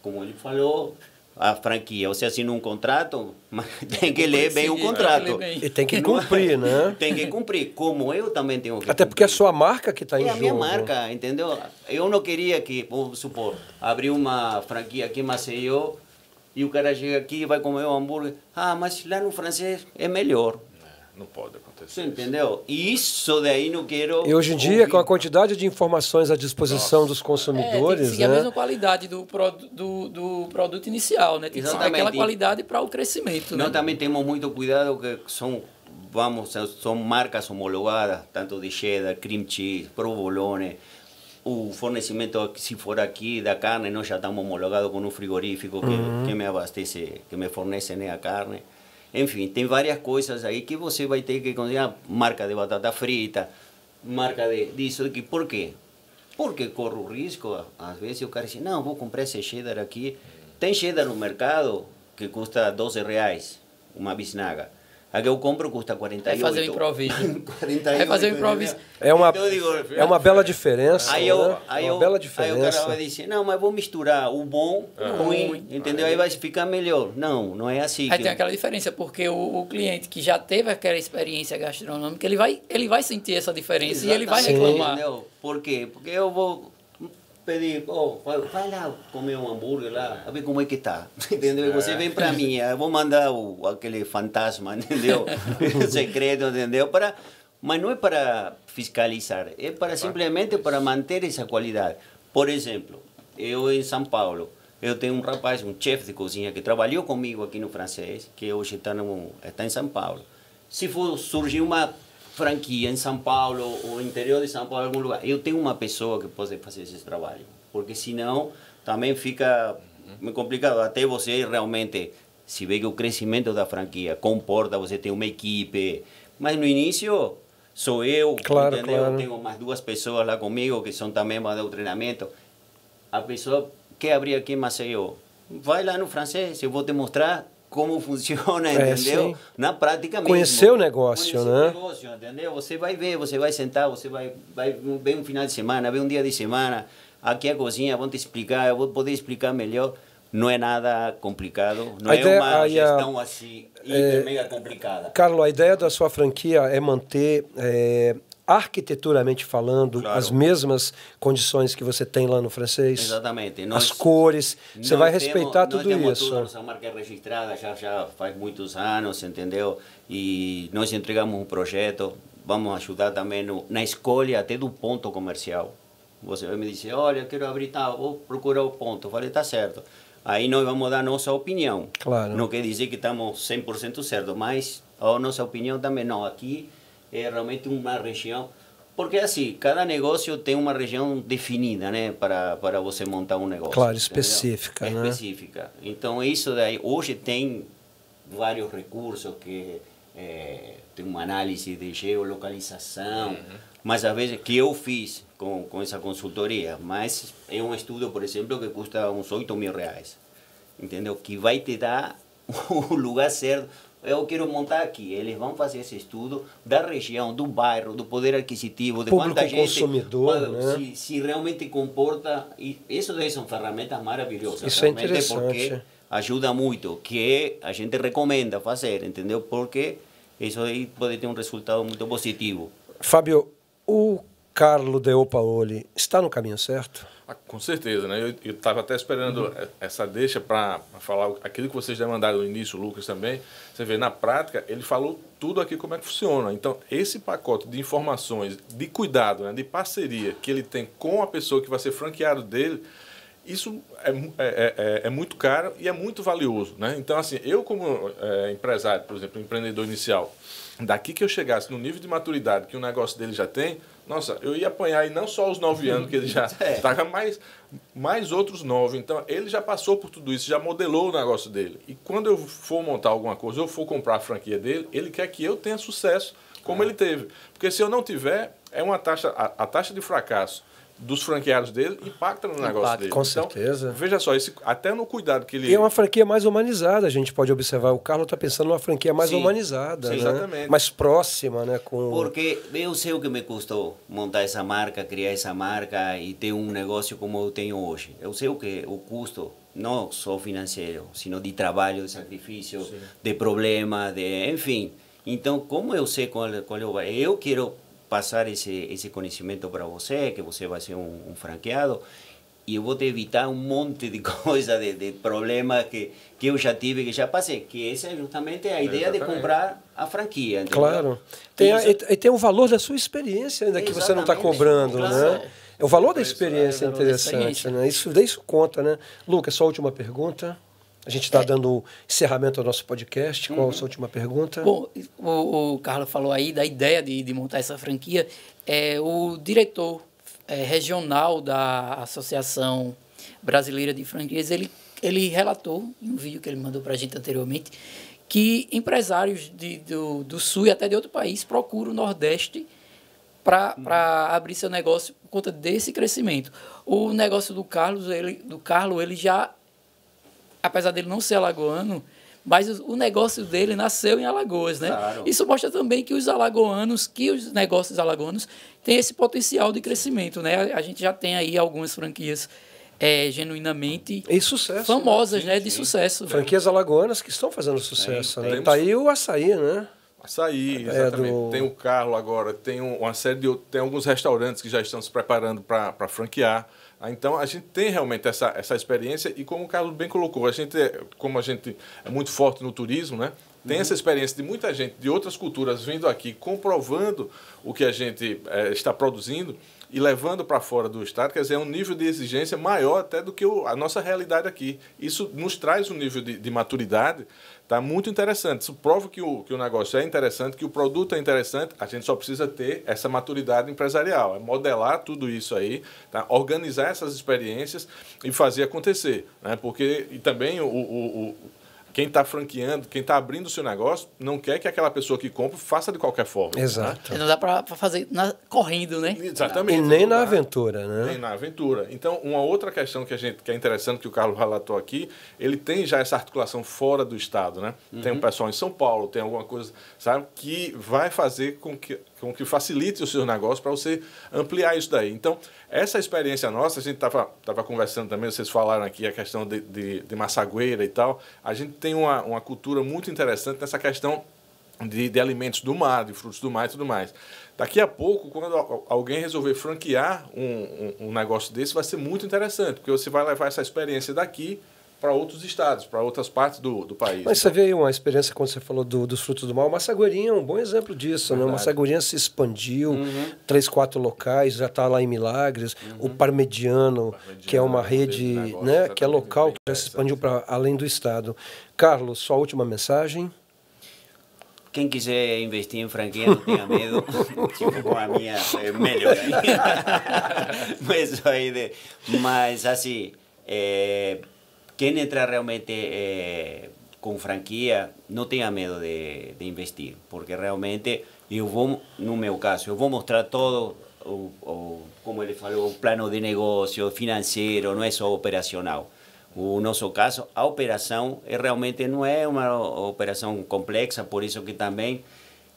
como ele falou, a franquia, você assina um contrato, mas tem que ler bem o contrato. E tem que cumprir, né? Tem que cumprir, como eu também tenho que Até porque é a sua marca que está em jogo. É a minha marca, entendeu? Eu não queria que, vamos supor, abrir uma franquia aqui em Maceió e o cara chega aqui e vai comer um hambúrguer. Mas lá no francês é melhor. Não pode acontecer. Você entendeu? E isso daí não quero... E hoje em dia, com a quantidade de informações à disposição dos consumidores... tem que seguir a mesma qualidade do produto inicial, né? Tem que seguir aquela qualidade para o crescimento. Nós né? também temos muito cuidado que são marcas homologadas, tanto de cheddar, cream cheese, provolone. O fornecimento, se for aqui, da carne, nós já estamos homologados com um frigorífico que me abastece, que me fornece, né, a carne. Enfim, tem várias coisas aí que você vai ter que conseguir. Marca de batata frita, marca disso aqui. Por quê? Porque corro o risco, às vezes o cara diz, não, vou comprar esse cheddar aqui. Tem cheddar no mercado que custa R$12, uma bisnaga. A que eu compro custa 48. Vai fazer um improviso. 48, vai fazer um improviso. É uma, então, digo, é uma bela diferença. Aí, né? aí, uma bela diferença. Aí o cara vai dizer, não, mas vou misturar o bom com o ruim, entendeu? Aí vai ficar melhor. Não, não é assim. Aí tem aquela diferença, porque o cliente que já teve aquela experiência gastronômica, ele vai sentir essa diferença. Exatamente. E ele vai reclamar. Entendeu? Por quê? Porque eu vou pedir, vai lá comer um hambúrguer lá, a ver como é que tá, entendeu? E você vem para mim, eu vou mandar aquele fantasma, entendeu? O secreto, entendeu? Mas não é para fiscalizar, é para simplesmente para manter essa qualidade. Por exemplo, eu em São Paulo, eu tenho um rapaz, um chefe de cozinha que trabalhou comigo aqui no Francês, que hoje está em São Paulo. Se for surgir uma franquia em São Paulo ou interior de São Paulo, em algum lugar, eu tenho uma pessoa que pode fazer esse trabalho, porque senão também fica complicado. Até você realmente, se vê que o crescimento da franquia comporta, você tem uma equipe, mas no início sou eu, claro, entendeu? Claro. Tenho mais 2 pessoas lá comigo que são também para dar o treinamento. A pessoa quer abrir aqui em Maceió, vai lá no Francês, eu vou te mostrar como funciona, entendeu? Sim. Na prática mesmo. Conhecer o negócio, né? O negócio, entendeu? Você vai ver, você vai sentar, você vai ver um final de semana, ver um dia de semana, aqui a cozinha, vão te explicar, eu vou poder explicar melhor. Não é nada complicado, não é uma gestão assim, mega complicada. Carlos, a ideia da sua franquia é manter, arquiteturamente falando, claro, as mesmas condições que você tem lá no Francês? Exatamente. As cores, você vai respeitar tudo isso. Tudo, nossa marca é registrada já faz muitos anos, entendeu? E nós entregamos um projeto, vamos ajudar também na escolha até do ponto comercial. Você vai me dizer, olha, quero abrir tal, vou procurar o ponto. Eu falei, tá certo. Aí nós vamos dar nossa opinião. Claro. Não quer dizer que estamos 100% certos, mas a nossa opinião também não. Aqui é realmente uma região, porque assim, cada negócio tem uma região definida, né, para você montar um negócio. Claro, específica, né? Específica. Então isso daí, hoje tem vários recursos que tem uma análise de geolocalização, mas às vezes que eu fiz com essa consultoria, mas é um estudo, por exemplo, que custa uns R$8.000, entendeu? Que vai te dar o lugar certo. Eu quero montar aqui, eles vão fazer esse estudo da região, do bairro, do poder aquisitivo, de público quanta gente, consumidor, né? se realmente comporta. E isso daí são ferramentas maravilhosas. Isso é interessante. Porque ajuda muito, que a gente recomenda fazer, entendeu? Porque isso aí pode ter um resultado muito positivo. Fábio, o Carlo Deopaoli está no caminho certo? Com certeza, né? Eu estava até esperando essa deixa para falar aquilo que vocês já mandaram no início, o Lucas também. Você vê, na prática, ele falou tudo aqui como é que funciona. Então, esse pacote de informações, de cuidado, né, de parceria que ele tem com a pessoa que vai ser franqueado dele, isso é muito caro e é muito valioso, né? Então, assim, eu como empresário, por exemplo, empreendedor inicial, daqui que eu chegasse no nível de maturidade que o negócio dele já tem, nossa, eu ia apanhar aí não só os 9 anos que ele já estava, mais outros 9. Então, ele já passou por tudo isso, já modelou o negócio dele. E quando eu for montar alguma coisa, eu for comprar a franquia dele, ele quer que eu tenha sucesso como ele teve. Porque se eu não tiver, é uma taxa, a taxa de fracasso dos franqueados dele impacta no negócio dele. Com certeza. Então, veja só, até no cuidado que ele... E é uma franquia mais humanizada, a gente pode observar. O Carlos está pensando numa franquia mais humanizada, sim, né? Exatamente. Mais próxima, né? Porque eu sei o que me custou montar essa marca, criar essa marca e ter um negócio como eu tenho hoje. Eu sei o custo, não só financeiro, sino de trabalho, de sacrifício, de problema, enfim. Então, como eu sei qual eu quero passar esse conhecimento para você, que você vai ser um franqueado, e eu vou te evitar um monte de coisa, de problemas que eu já tive, que já passei. Que essa é justamente a ideia de comprar a franquia. Entendeu? Claro. E tem o valor da sua experiência ainda que você não está cobrando, claro. né? É o valor da experiência interessante, né? Isso conta, né? Lucas, sua última pergunta. A gente está dando encerramento ao nosso podcast. Qual a sua última pergunta? Bom, o Carlos falou aí da ideia de montar essa franquia. O diretor regional da Associação Brasileira de Franquias, ele relatou, em um vídeo que ele mandou para a gente anteriormente, que empresários do Sul e até de outro país procuram o Nordeste para abrir seu negócio por conta desse crescimento. O negócio do Carlos, ele já, apesar dele não ser alagoano, mas o negócio dele nasceu em Alagoas, né? Claro. Isso mostra também que os negócios alagoanos têm esse potencial de crescimento, né? A gente já tem aí algumas franquias genuinamente famosas, né? De sucesso. Franquias alagoanas que estão fazendo sucesso, né? Tá aí o açaí, né? Açaí, exatamente. Tem o Carlo agora, tem uma série tem alguns restaurantes que já estão se preparando para franquear. Então, a gente tem realmente essa experiência e, como o Carlos bem colocou, como a gente é muito forte no turismo, né? Tem essa experiência de muita gente de outras culturas vindo aqui, comprovando o que a gente está produzindo e levando para fora do estado. Quer dizer, é um nível de exigência maior até do que a nossa realidade aqui. Isso nos traz um nível de maturidade. Tá muito interessante. Isso prova que o negócio é interessante, que o produto é interessante. A gente só precisa ter essa maturidade empresarial, modelar tudo isso aí, tá? Organizar essas experiências e fazer acontecer, né? Porque e também quem está franqueando, quem está abrindo o seu negócio, não quer que aquela pessoa que compra faça de qualquer forma. Exato. Né? Não dá para fazer correndo, né? Exatamente. E nem na aventura, né? Nem na aventura. Então, uma outra questão que é interessante, que o Carlos relatou aqui, ele tem já essa articulação fora do estado, né? Tem um pessoal em São Paulo, tem alguma coisa, sabe, que vai fazer com que facilite o seu negócio para você ampliar isso daí. Então, essa experiência nossa, a gente estava conversando também, vocês falaram aqui a questão de Massagueira e tal, a gente tem uma cultura muito interessante nessa questão de alimentos do mar, de frutos do mar e tudo mais. Daqui a pouco, quando alguém resolver franquear um negócio desse, vai ser muito interessante, porque você vai levar essa experiência daqui para outros estados, para outras partes do país. Mas você vê aí uma experiência, quando você falou dos frutos do mar, o Massagueirinha é um bom exemplo disso, né? O Massagueirinha se expandiu, 3, 4 locais, já está lá em Milagres, o Parmediano, que é uma rede, né, que é local, que já se expandiu para além do estado. Carlos, sua última mensagem? Quem quiser investir em franquia, não tenha medo. Tipo, com a minha é melhor. Mas assim, quem entra realmente com franquia, não tenha medo de investir, porque realmente no meu caso, eu vou mostrar todo, como ele falou, o plano de negócio, financeiro, não é só operacional. O nosso caso, a operação realmente não é uma operação complexa, por isso que também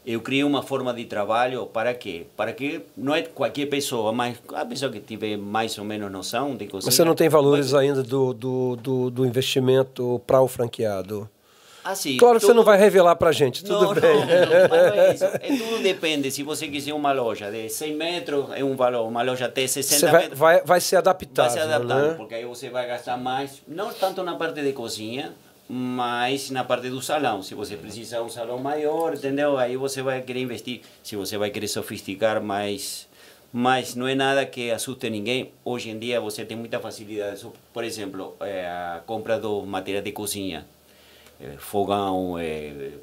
eu criei uma forma de trabalho para quê? Para que não é qualquer pessoa, mas a pessoa que tiver mais ou menos noção de cozinha. Mas você não tem valores ainda do investimento para o franqueado? Assim, claro que você não vai revelar para a gente, tudo bem. Não, mas não é isso. Tudo depende. Se você quiser uma loja de 100 metros, é um valor. Uma loja até 60 metros. Vai ser adaptável. Vai ser adaptável, né? porque aí você vai gastar mais, não tanto na parte de cozinha, mas na parte do salão. Se você precisa de um salão maior, entendeu? Aí você vai querer investir. Se você vai querer sofisticar mais. Mas não é nada que assuste ninguém. Hoje em dia você tem muita facilidade. Por exemplo, a compra dos materiais de cozinha. Fogão,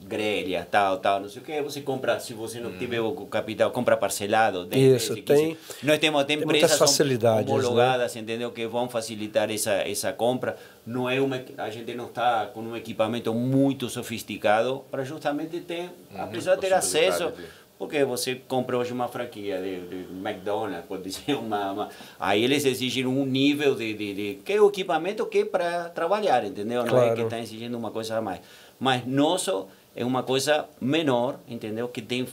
grelha, tal, não sei o que, você compra, se você não tiver o capital, compra parcelado. Isso, tem. Nós temos até empresas homologadas, né? Entendeu? Que vão facilitar essa compra. Não é a gente não está com um equipamento muito sofisticado para justamente ter, a pessoa ter acesso. Porque você compra hoje uma franquia de McDonald's, pode dizer, aí eles exigem um nível que é o equipamento que é para trabalhar, entendeu? Claro. Não é que está exigindo uma coisa a mais. Mas nosso é uma coisa menor, entendeu? Que tem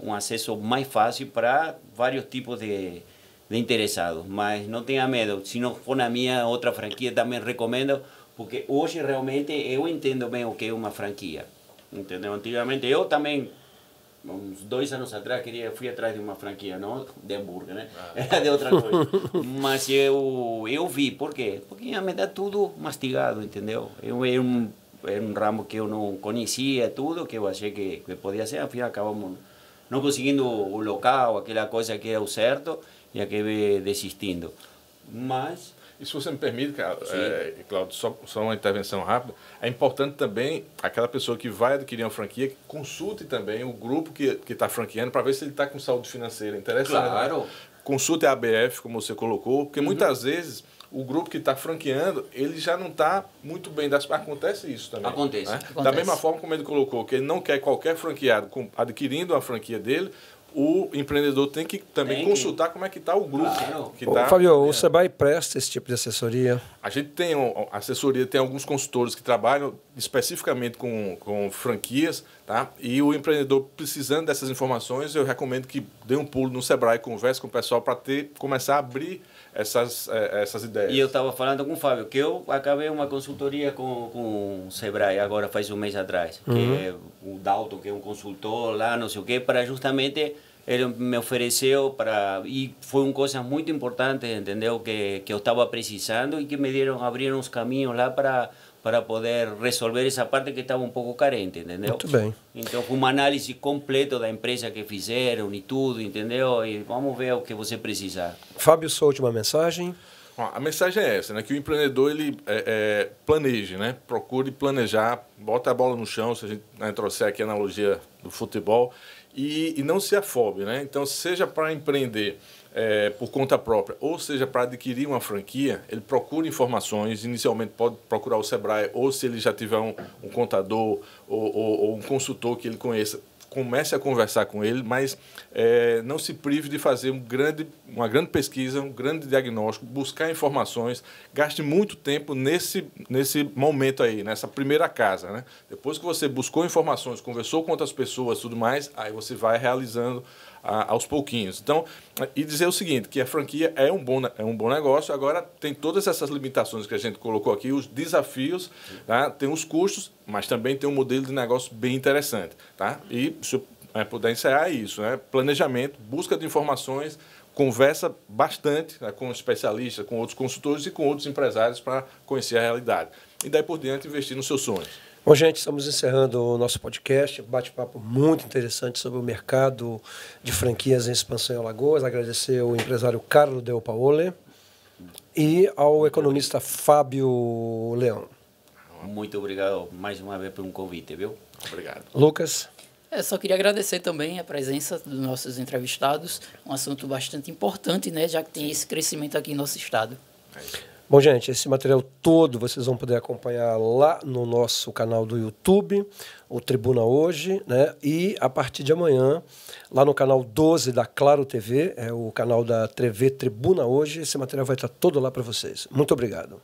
um acesso mais fácil para vários tipos de interessados. Mas não tenha medo, se não for na minha outra franquia, também recomendo, porque hoje realmente eu entendo bem o que é uma franquia, entendeu? Antigamente eu também uns 2 anos atrás, fui atrás de uma franquia, não de hambúrguer, né? Era de outra coisa. Mas eu vi, por quê? Porque ia me dar tudo mastigado, entendeu? Era um ramo que eu não conhecia tudo, que eu achei que podia ser, afinal acabamos não conseguindo o local, aquela coisa que é o certo, e acabei desistindo. Mas... E se você me permite, Cláudio, só uma intervenção rápida, é importante também aquela pessoa que vai adquirir uma franquia que consulte também o grupo que está franqueando para ver se ele está com saúde financeira. Interessante. Claro. Né? Consulte a ABF, como você colocou, porque muitas vezes o grupo que está franqueando, ele já não está muito bem das partes. Acontece isso também. Acontece. Né? Da mesma forma como ele colocou, que ele não quer qualquer franqueado adquirindo a franquia dele, o empreendedor tem que também consultar como é que está o grupo. Claro. Fábio, o Sebrae presta esse tipo de assessoria? A gente tem assessoria, tem alguns consultores que trabalham especificamente com franquias, tá? E o empreendedor precisando dessas informações, eu recomendo que dê um pulo no Sebrae, converse com o pessoal para começar a abrir essas ideias. E eu estava falando com o Fábio, que eu acabei uma consultoria com o Sebrae agora faz um mês atrás, que é o Dalton, que é um consultor lá, não sei o quê, para justamente ele me ofereceu e foi uma coisa muito importante, entendeu, que eu estava precisando e que abriram uns caminhos lá para poder resolver essa parte que estava um pouco carente, entendeu? Muito bem. Então, foi uma análise completa da empresa que fizeram e tudo, entendeu? E vamos ver o que você precisar. Fábio, sua última mensagem? A mensagem é essa, né? Que o empreendedor ele planeje, né? Procure planejar, bota a bola no chão, se a gente trouxer aqui a analogia do futebol, e não se afobe, né? Então, seja para empreender por conta própria, ou seja, para adquirir uma franquia, ele procura informações, inicialmente pode procurar o Sebrae, ou se ele já tiver um contador ou um consultor que ele conheça, comece a conversar com ele, mas não se prive de fazer uma grande pesquisa, um grande diagnóstico, buscar informações, gaste muito tempo nesse momento aí, nessa primeira casa, né? Depois que você buscou informações, conversou com outras pessoas, tudo mais, aí você vai realizando aos pouquinhos. Então, e dizer o seguinte, que a franquia é um bom negócio, agora tem todas essas limitações que a gente colocou aqui, os desafios, tá? Tem os custos, mas também tem um modelo de negócio bem interessante. Tá? E, se eu puder encerrar, é isso, né? Planejamento, busca de informações, conversa bastante, né, com especialistas, com outros consultores e com outros empresários para conhecer a realidade. E daí por diante investir nos seus sonhos. Bom, gente, estamos encerrando o nosso podcast, um bate-papo muito interessante sobre o mercado de franquias em expansão em Alagoas. Agradecer ao empresário Carlo Del Paoli e ao economista Fábio Leão. Muito obrigado mais uma vez por um convite, viu? Obrigado. Lucas? Eu só queria agradecer também a presença dos nossos entrevistados, um assunto bastante importante, né, já que tem esse crescimento aqui em nosso estado. Bom, gente, esse material todo vocês vão poder acompanhar lá no nosso canal do YouTube, o Tribuna Hoje, né? E a partir de amanhã, lá no canal 12 da Claro TV, é o canal da TV Tribuna Hoje, esse material vai estar todo lá para vocês. Muito obrigado.